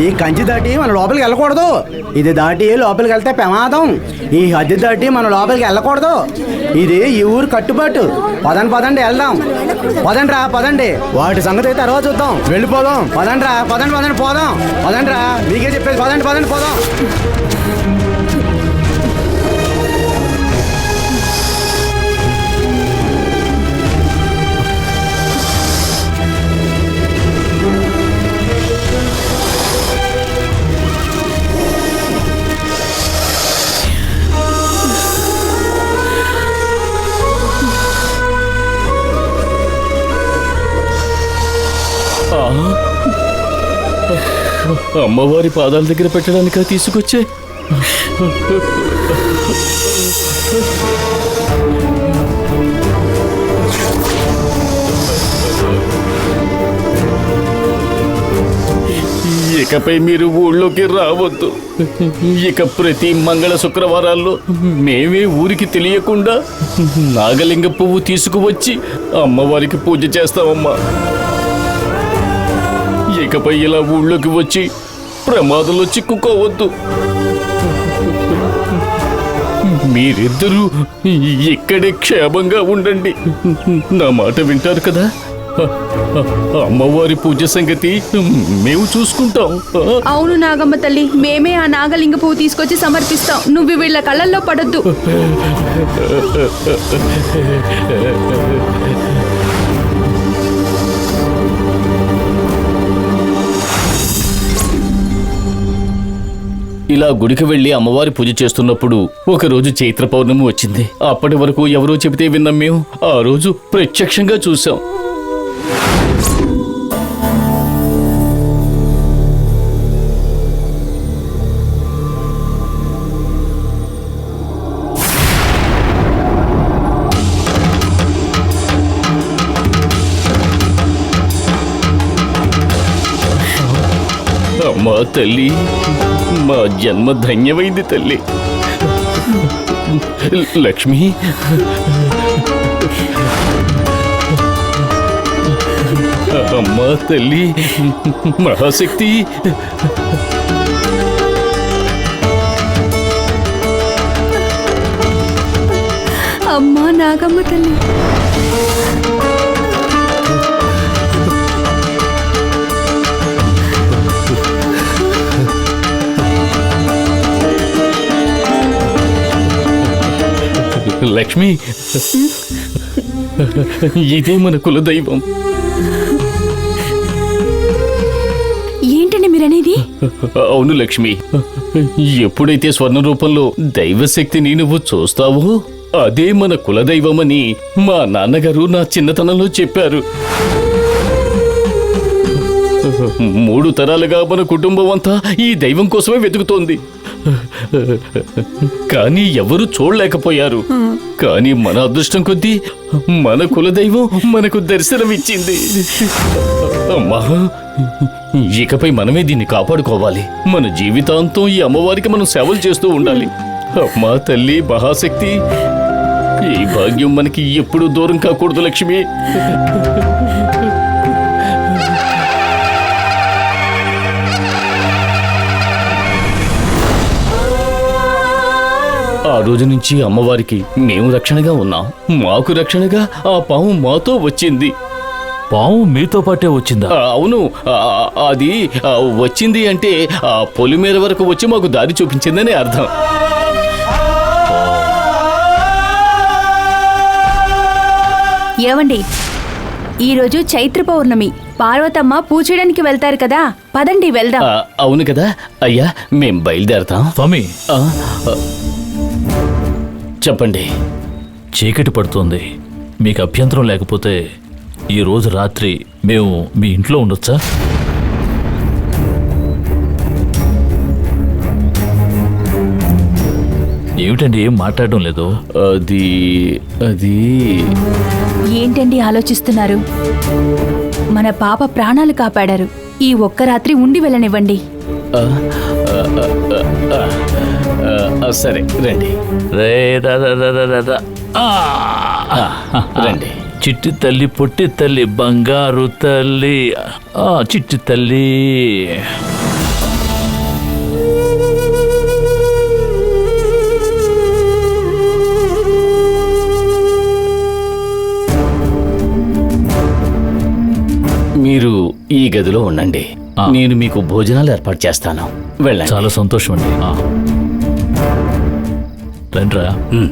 ఈ కంచి దాటి మన లోపలికి వెళ్ళకూడదు. ఇది దాటి లోపలికి వెళ్తే ప్రమాదం. ఈ హద్దు దాటి మన లోపలికి వెళ్ళకూడదు. ఇది ఈ ఊరు కట్టుబాటు. పదండి వెళ్దాం. పదండ్రా పదండి. వాటి సంగతి అయితే తర్వాత చూద్దాం. వెళ్ళిపోదాం. పదండ్రా పదండి పోదాం. పదండ్రా, మీకే చెప్పేది. పదండి పోదాం. అమ్మవారి పాదాల దగ్గర పెట్టడానికా తీసుకొచ్చే? ఇకపై మీరు ఊళ్ళోకి రావద్దు. ఇక ప్రతి మంగళ శుక్రవారాల్లో మేమే ఊరికి తెలియకుండా నాగలింగ పువ్వు తీసుకువచ్చి అమ్మవారికి పూజ చేస్తామమ్మా. ఇకపై ఇలా ఊళ్ళోకి వచ్చి ప్రమాదంలో చిక్కుకోవద్దు. మీరిద్దరూ ఇక్కడే క్షేమంగా ఉండండి. నా మాట వింటారు కదా? అమ్మవారి పూజ సంగతి మేము చూసుకుంటాం. అవును నాగమ్మ తల్లి, మేమే ఆ నాగలింగ పువ్వు తీసుకొచ్చి సమర్పిస్తాం. నువ్వు వీళ్ళ కళ్ళల్లో పడొద్దు. ఇలా గుడికి వెళ్లి అమ్మవారి పూజ చేస్తున్నప్పుడు ఒకరోజు చైత్ర పౌర్ణమి వచ్చింది. అప్పటి వరకు ఎవరో చెబితే విన్నాం మేము. ఆ రోజు ప్రత్యక్షంగా చూసాం. అమ్మా తల్లి, మా జన్మ ధన్యమైంది తల్లి. లక్ష్మి, అమ్మా తల్లి, మహాశక్తి. అమ్మా నాగమ్మ తల్లి. లక్ష్మి, ఇదే మన కులదైవం. ఏంటండి మీరనేది? అవును లక్ష్మి, ఎప్పుడైతే స్వర్ణ రూపంలో దైవశక్తిని నువ్వు చూస్తావో అదే మన కులదైవమని మా నాన్నగారు నా చిన్నతనంలో చెప్పారు. 3 తరాలుగా మన కుటుంబం అంతా ఈ దైవం కోసమే వెతుకుతోంది. కానీ ఎవరు చూడలేకపోయారు. కానీ మన అదృష్టం కొద్దీ మన కులదైవం మనకు దర్శనమిచ్చింది. అమ్మా, ఇకపై మనమే దీన్ని కాపాడుకోవాలి. మన జీవితాంతం ఈ అమ్మవారికి మనం సేవలు చేస్తూ ఉండాలి. అమ్మా తల్లి మహాశక్తి, ఈ భాగ్యం మనకి ఎప్పుడూ దూరం కాకూడదు లక్ష్మి. ఆ రోజు నుంచి అమ్మవారికి మేము రక్షణగా ఉన్నాం. మాకు రక్షణగా ఆ పాము మాతో వచ్చింది. పాము మీతో పాటే వచ్చిందా? అవును, అది వచ్చింది అంటే పొలిమేర వరకు వచ్చి మాకు దారి చూపించిందని అర్థం. ఏవండి, ఈరోజు చైత్ర పౌర్ణమి. పార్వతమ్మ పూజడానికి వెళ్తారు కదా, పదండి వెళ్దాం. అవును కదా అయ్యా, మేం బయలుదేరతాం. స్వామి, చెప్పండి. చీకటి పడుతోంది. మీకు అభ్యంతరం లేకపోతే ఈ రోజు రాత్రి మేము మీ ఇంట్లో ఉండొచ్చా? ఏమిటండి, ఏం మాట్లాడడం లేదు? అది ఏంటండి ఆలోచిస్తున్నారు? మన పాప ప్రాణాలు కాపాడారు. ఈ ఒక్క రాత్రి ఉండి వెళ్ళనివ్వండి. సరే రండి. రండి. చిట్టి తల్లి, పొట్టి తల్లి, బంగారు తల్లి, చిట్టి తల్లి. మీరు ఈ గదిలో ఉండండి. ఆ. నేను మీకు భోజనాలు ఏర్పాటు చేస్తాను. వెళ్ళండి. చాలా సంతోషం అండి. రండిరా. ఉమ్.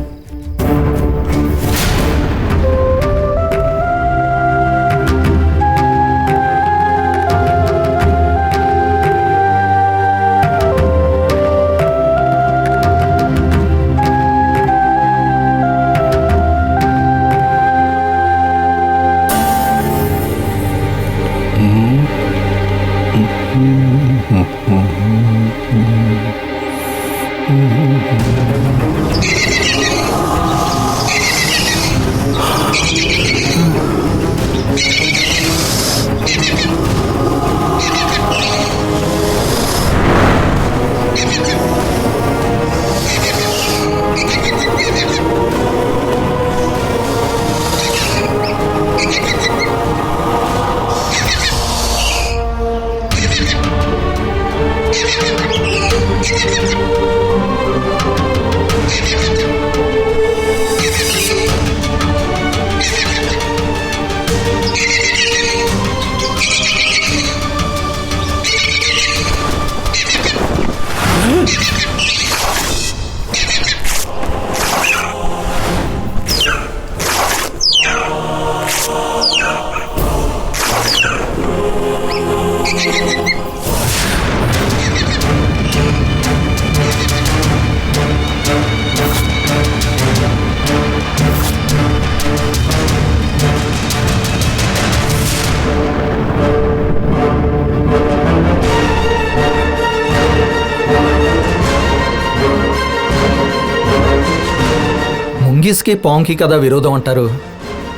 ముంగిస్కి పాంకి కదా విరోధం అంటారు.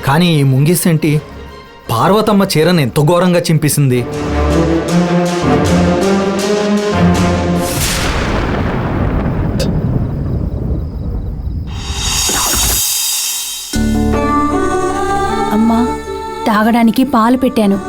కానీ ఈ ముంగిస్ ఏంటి పార్వతమ్మ చీరను ఎంత ఘోరంగా చింపేసింది. అమ్మా తాగడానికి పాలు పెట్టాను.